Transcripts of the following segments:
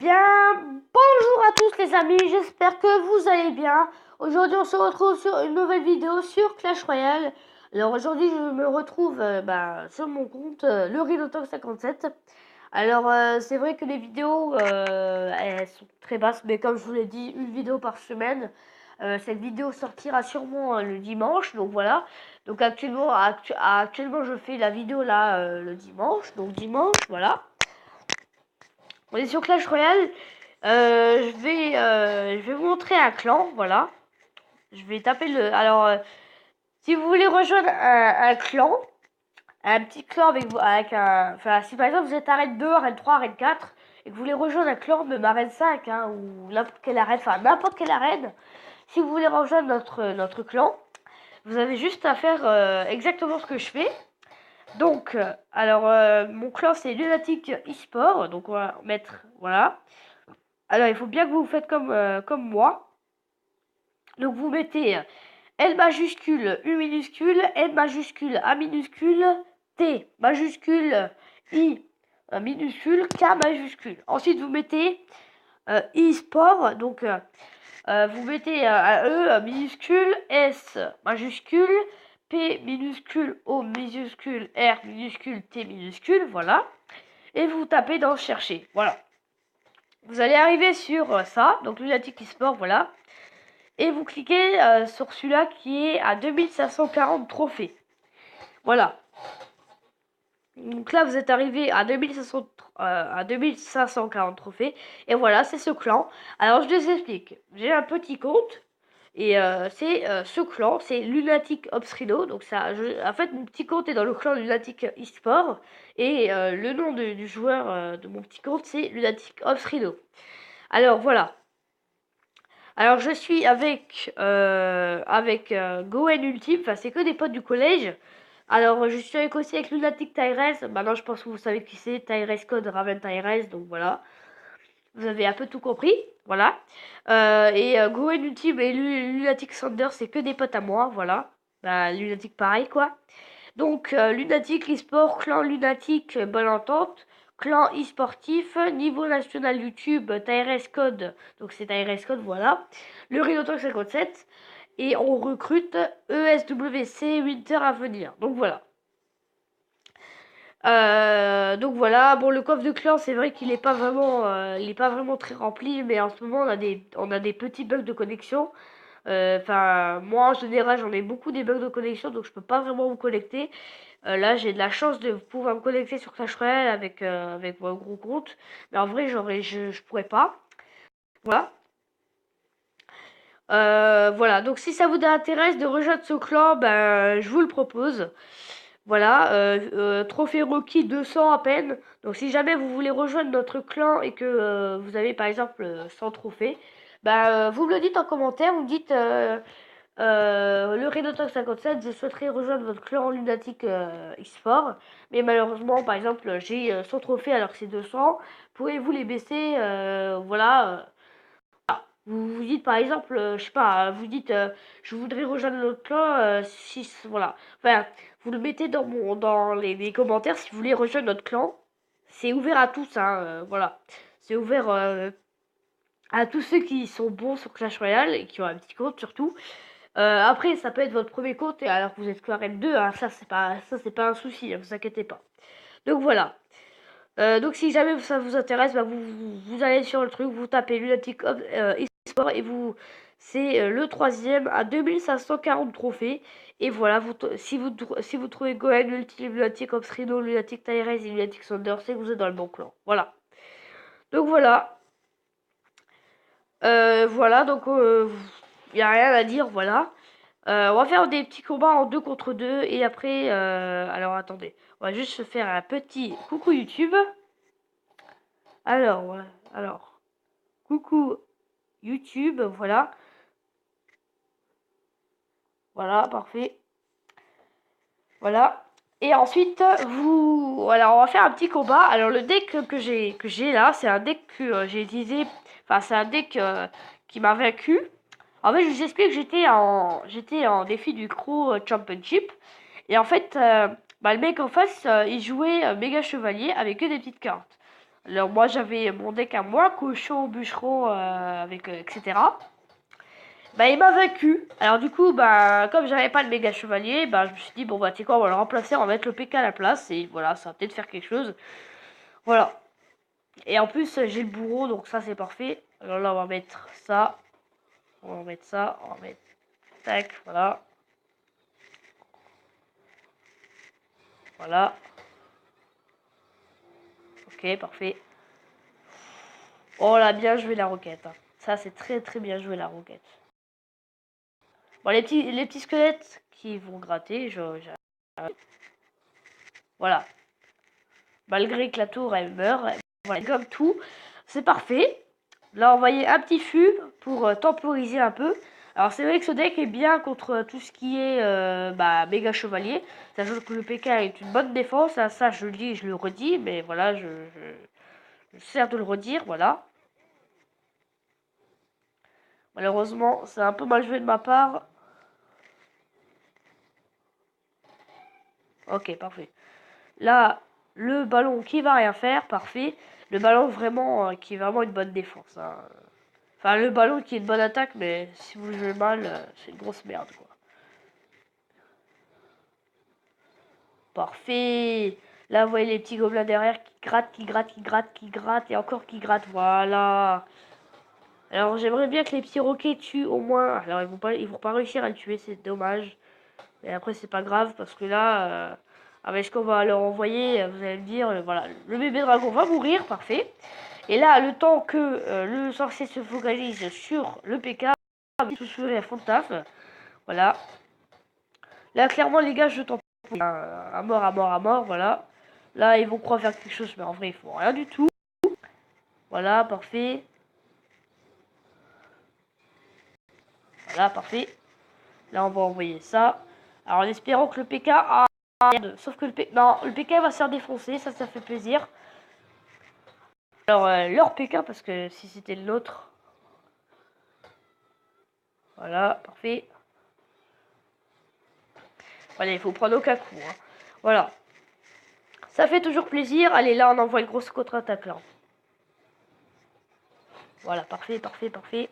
Bien, bonjour à tous les amis, j'espère que vous allez bien. Aujourd'hui on se retrouve sur une nouvelle vidéo sur Clash Royale. Alors aujourd'hui je me retrouve sur mon compte le Rhinotalk57. Alors c'est vrai que les vidéos elles sont très basses, mais comme je vous l'ai dit, une vidéo par semaine. Cette vidéo sortira sûrement le dimanche, donc voilà. Donc actuellement je fais la vidéo là le dimanche, donc dimanche, voilà. On est sur Clash Royale. Je vais vous montrer un clan, voilà. Je vais taper le. Alors, si vous voulez rejoindre un clan, un petit clan avec un. Enfin, si par exemple vous êtes arène 2, arène 3, arène 4, et que vous voulez rejoindre un clan, même arène 5, hein, ou n'importe quelle arène, enfin n'importe quelle arène, si vous voulez rejoindre notre clan, vous avez juste à faire exactement ce que je fais. Donc, mon clan c'est Lunatic eSport, donc on va mettre. Voilà. Alors, il faut bien que vous faites comme moi. Donc, vous mettez L majuscule, U minuscule, N majuscule, A minuscule, T majuscule, I minuscule, K majuscule. Ensuite, vous mettez e-sport. Donc, vous mettez un E minuscule, S majuscule, P minuscule, O minuscule, R minuscule, T minuscule. Voilà. Et vous tapez dans chercher. Voilà. Vous allez arriver sur ça, donc Lunatic eSport, voilà. Et vous cliquez sur celui-là qui est à 2540 trophées. Voilà. Donc là, vous êtes arrivé à 2540 trophées. Et voilà, c'est ce clan. Alors, je vous explique. J'ai un petit compte. Et c'est ce clan, c'est Lunatic Obsrino. Donc ça, en fait, mon petit compte est dans le clan Lunatic eSport. Et le nom du joueur de mon petit compte, c'est Lunatic Obsrino. Alors, voilà. Alors je suis avec Goen Ultime, enfin c'est que des potes du collège. Alors je suis aussi avec Lunatic Tyrese, maintenant je pense que vous savez qui c'est, Tyrese Code Raven Tyrese, donc voilà. Vous avez un peu tout compris, voilà. Goen Ultime et Lunatic Thunder, c'est que des potes à moi, voilà. Bah Lunatic pareil quoi. Donc, Lunatic eSport, clan Lunatic, bonne entente. Clan e-sportif, niveau national YouTube, TRS Code. Donc, c'est TRS Code, voilà. Le Rhinotalk 57. Et on recrute ESWC Winter à venir. Donc, voilà. Bon, le coffre de clan, c'est vrai qu'il n'est pas vraiment, il est pas vraiment très rempli, mais en ce moment, on a des petits bugs de connexion. Moi en général, j'en ai beaucoup des bugs de connexion, donc je peux pas vraiment me connecter. Là, j'ai de la chance de pouvoir me connecter sur Clash Royale avec mon gros compte, mais en vrai, je pourrais pas. Voilà. Voilà. Donc, si ça vous intéresse de rejoindre ce clan, ben, je vous le propose. Voilà, trophée Rocky 200 à peine. Donc si jamais vous voulez rejoindre notre clan et que vous avez par exemple 100 trophées, bah, vous me le dites en commentaire, vous me dites le Rhinotalk 57, je souhaiterais rejoindre votre clan Lunatic eSport. Mais malheureusement, par exemple, j'ai 100 trophées alors que c'est 200. Pourriez-vous les baisser voilà. Vous vous dites par exemple, je sais pas, vous dites je voudrais rejoindre notre clan, si, voilà. Enfin, vous le mettez dans les commentaires si vous voulez rejoindre notre clan. C'est ouvert à tous, hein, voilà. C'est ouvert à tous ceux qui sont bons sur Clash Royale et qui ont un petit compte surtout. Après, ça peut être votre premier compte et alors que vous êtes que arène 2, hein, ça c'est pas un souci, hein, vous inquiétez pas. Donc voilà. Donc si jamais ça vous intéresse, bah, vous allez sur le truc, vous tapez Lunatic eSport et c'est le troisième à 2540 trophées. Et voilà, si vous trouvez Gohan, Lunatic Obsrino, Lunatic Tyrese et Lunatic Thunder, c'est que vous êtes dans le bon clan. Voilà. Donc voilà. Voilà, donc il n'y a rien à dire, voilà. On va faire des petits combats en 2 contre 2 et après, alors attendez, on va juste se faire un petit coucou YouTube. Alors, ouais, alors, coucou YouTube, voilà. Voilà, parfait. Voilà. Et ensuite, voilà, on va faire un petit combat. Alors, le deck que j'ai là, c'est un deck que j'ai utilisé. Enfin, c'est un deck qui m'a vaincu. En fait, je vous explique que j'étais en défi du Crow Championship. Et en fait, le mec en face, il jouait méga chevalier avec que des petites cartes. Alors moi j'avais mon deck à moi, cochon, bûcheron, etc. Bah il m'a vaincu. Alors du coup, bah comme j'avais pas de méga chevalier, bah je me suis dit bon bah tu sais quoi, on va le remplacer, on va mettre le PK à la place et voilà, ça va peut-être faire quelque chose. Voilà. Et en plus j'ai le bourreau, donc ça c'est parfait. Alors là on va mettre ça. On va mettre ça, on va mettre tac, voilà. Voilà. Ok, parfait. Oh là, bien joué la roquette, hein. Ça c'est très très bien joué la roquette. Bon les petits squelettes qui vont gratter, voilà. Malgré que la tour elle meurt, voilà, comme tout, c'est parfait. Là on voyait un petit fût pour temporiser un peu. Alors c'est vrai que ce deck est bien contre tout ce qui est bah, méga chevalier, sachant que le PK est une bonne défense, hein, ça je le dis et je le redis, mais voilà, je sers de le redire, voilà. Malheureusement c'est un peu mal joué de ma part. Ok, parfait. Là, le ballon qui va rien faire, parfait. Le ballon vraiment qui est vraiment une bonne défense, hein. Enfin, le ballon qui est une bonne attaque, mais si vous jouez mal, c'est une grosse merde, quoi. Parfait. Là, vous voyez les petits gobelins derrière qui grattent, qui grattent, qui grattent, qui grattent, et encore qui grattent. Voilà. Alors, j'aimerais bien que les petits roquets tuent au moins. Alors, ils vont pas réussir à le tuer, c'est dommage. Mais après, c'est pas grave, parce que là, avec ce qu'on va leur envoyer, vous allez me dire, voilà, le bébé dragon va mourir, parfait. Et là, le temps que le sorcier se focalise sur le PK, tout sur les fonds de taf. Voilà. Là, clairement, les gars, je t'en prie. À mort, à mort, à mort, voilà. Là, ils vont croire faire quelque chose, mais en vrai, ils font rien du tout. Voilà, parfait. Voilà, parfait. Là, on va envoyer ça. Alors, en espérant que le PK... Ah, merde. Sauf que le PK... Non, le PK va se faire défoncer, ça fait plaisir. Alors, leur PK, parce que si c'était le nôtre... Voilà, parfait. Voilà, il faut prendre aucun coup, hein. Voilà. Ça fait toujours plaisir. Allez, là, on envoie une grosse contre-attaque, là. Voilà, parfait, parfait, parfait.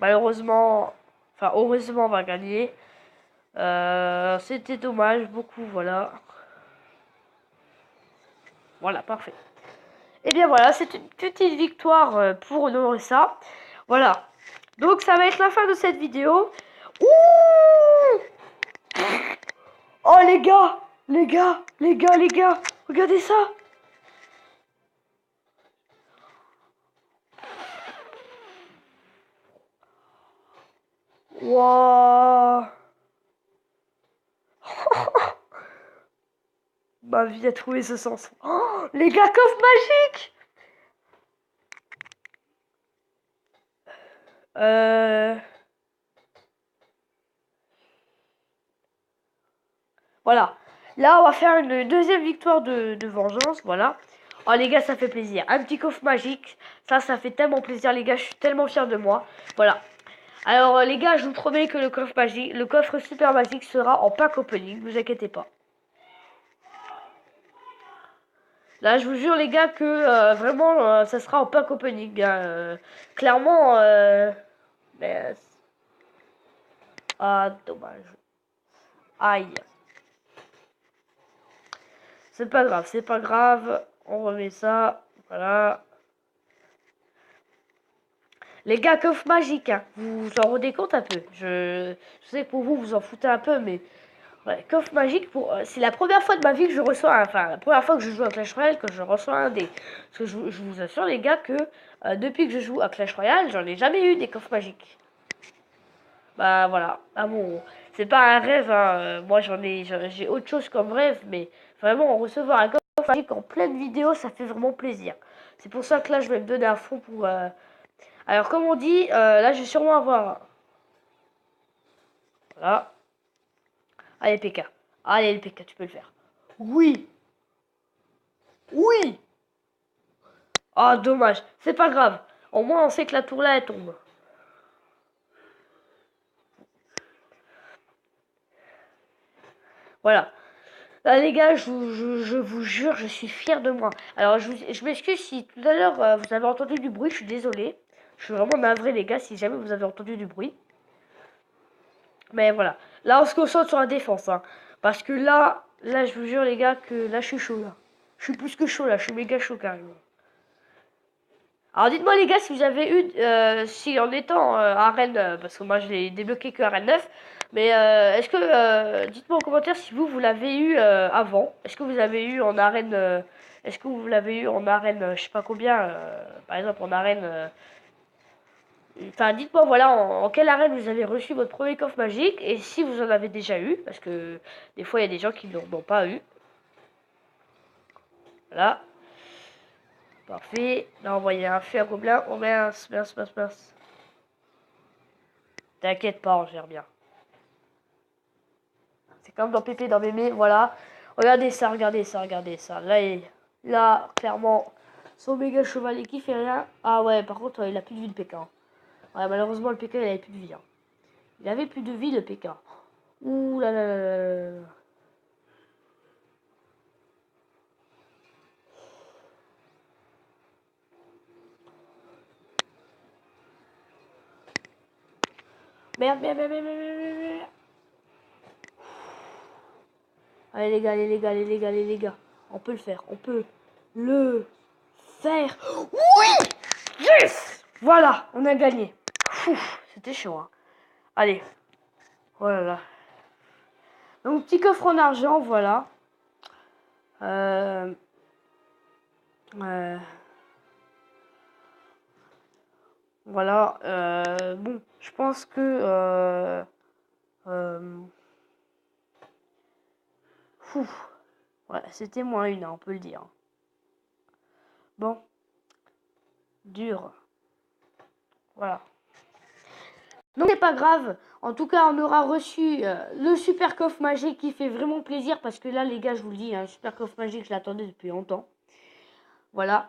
Malheureusement, enfin, heureusement, on va gagner. C'était dommage, beaucoup, voilà. Voilà, parfait. Et bien voilà, c'est une petite victoire pour honorer ça. Voilà. Donc, ça va être la fin de cette vidéo. Ouh! Oh, les gars! Les gars! Les gars! Les gars! Regardez ça! Waouh! Ma vie a trouvé ce sens. Oh, les gars, coffre magique! Voilà. Là, on va faire une deuxième victoire de vengeance. Voilà. Oh, les gars, ça fait plaisir. Un petit coffre magique. Ça fait tellement plaisir, les gars. Je suis tellement fier de moi. Voilà. Alors, les gars, je vous promets que le coffre magique, le coffre super magique sera en pack opening. Ne vous inquiétez pas. Là, je vous jure, les gars, que vraiment, ça sera en pack opening, hein. Clairement, mais... Ah, dommage. Aïe. C'est pas grave, c'est pas grave. On remet ça. Voilà. Les gars, coffre magique, hein. Vous vous en rendez compte un peu. Je sais que pour vous, vous en foutez un peu, mais... Ouais, coffre magique, c'est la première fois de ma vie que je reçois enfin, la première fois que je joue à Clash Royale, que je reçois un dé. Parce que je vous assure, les gars, que depuis que je joue à Clash Royale, j'en ai jamais eu des coffres magiques. Bah voilà. Ah bon, c'est pas un rêve, hein. Moi, j'ai autre chose comme rêve, mais vraiment, recevoir un coffre magique en pleine vidéo, ça fait vraiment plaisir. C'est pour ça que là, je vais me donner à fond pour... Alors, comme on dit, là, je vais sûrement avoir... Voilà. Allez, PK. Allez, le PK, tu peux le faire. Oui. Oui. Ah, dommage. C'est pas grave. Au moins, on sait que la tour là, elle tombe. Voilà. Là, les gars, je vous jure, je suis fier de moi. Alors, je m'excuse si tout à l'heure vous avez entendu du bruit, je suis désolé. Je suis vraiment navré, les gars, si jamais vous avez entendu du bruit. Mais voilà. Là, on se concentre sur la défense. Hein. Parce que là, je vous jure, les gars, que là, je suis chaud. Là. Je suis plus que chaud, là. Je suis méga chaud, carrément. Alors, dites-moi, les gars, si vous avez eu... si en étant arène... parce que moi, je l'ai débloqué que arène 9. Mais est-ce que... dites-moi en commentaire si vous l'avez eu avant. Est-ce que vous avez eu en arène... est-ce que vous l'avez eu en arène... je sais pas combien. Par exemple, en arène... Enfin, dites-moi, voilà, en quelle arène vous avez reçu votre premier coffre magique et si vous en avez déjà eu, parce que des fois, il y a des gens qui n'en ont pas eu. Voilà. Parfait. Là, on voyait un feu à gobelin. Oh mince, mince, mince, mince. T'inquiète pas, on gère bien. C'est comme dans Pépé, dans Mémé, voilà. Regardez ça, regardez ça, regardez ça. Là, clairement, son méga chevalier qui fait rien. Ah ouais, par contre, il a plus de vie, le Pékin. Ouais, malheureusement, le Pékin, il avait plus de vie. Hein. Il avait plus de vie, le Pékin. Ouh là là là là là. Merde, merde, merde, merde, merde, merde, merde. Allez les gars, allez les gars, allez les gars, allez les gars. On peut le faire, on peut le faire. Oui! Yes! Voilà, on a gagné. C'était chaud. Hein. Allez. Oh là là. Donc petit coffre en argent, voilà. Euh, voilà. Bon, je pense que... ouais, c'était moins une, hein, on peut le dire. Bon. Dur. Voilà. Non, c'est pas grave. En tout cas, on aura reçu le super coffre magique qui fait vraiment plaisir parce que là, les gars, je vous le dis, un hein, super coffre magique, je l'attendais depuis longtemps. Voilà.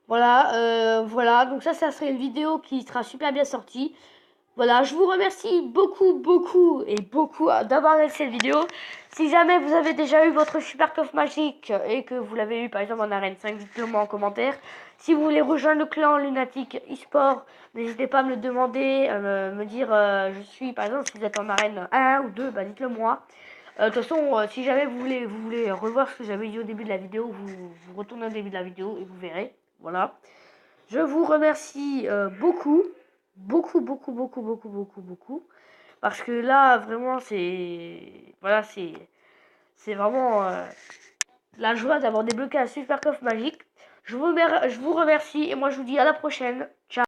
Voilà. Donc ça serait une vidéo qui sera super bien sortie. Voilà, je vous remercie beaucoup d'avoir regardé cette vidéo. Si jamais vous avez déjà eu votre super coffre magique et que vous l'avez eu par exemple en arène 5, dites-le moi en commentaire. Si vous voulez rejoindre le clan Lunatic eSport, n'hésitez pas à me le demander, me dire je suis par exemple si vous êtes en arène 1 ou 2, bah dites-le moi. De toute façon, si jamais vous voulez revoir ce que j'avais dit au début de la vidéo, vous retournez au début de la vidéo et vous verrez. Voilà. Je vous remercie beaucoup. Beaucoup. Parce que là, vraiment, c'est... Voilà, c'est vraiment la joie d'avoir débloqué un super coffre magique. Je vous remercie et moi je vous dis à la prochaine. Ciao.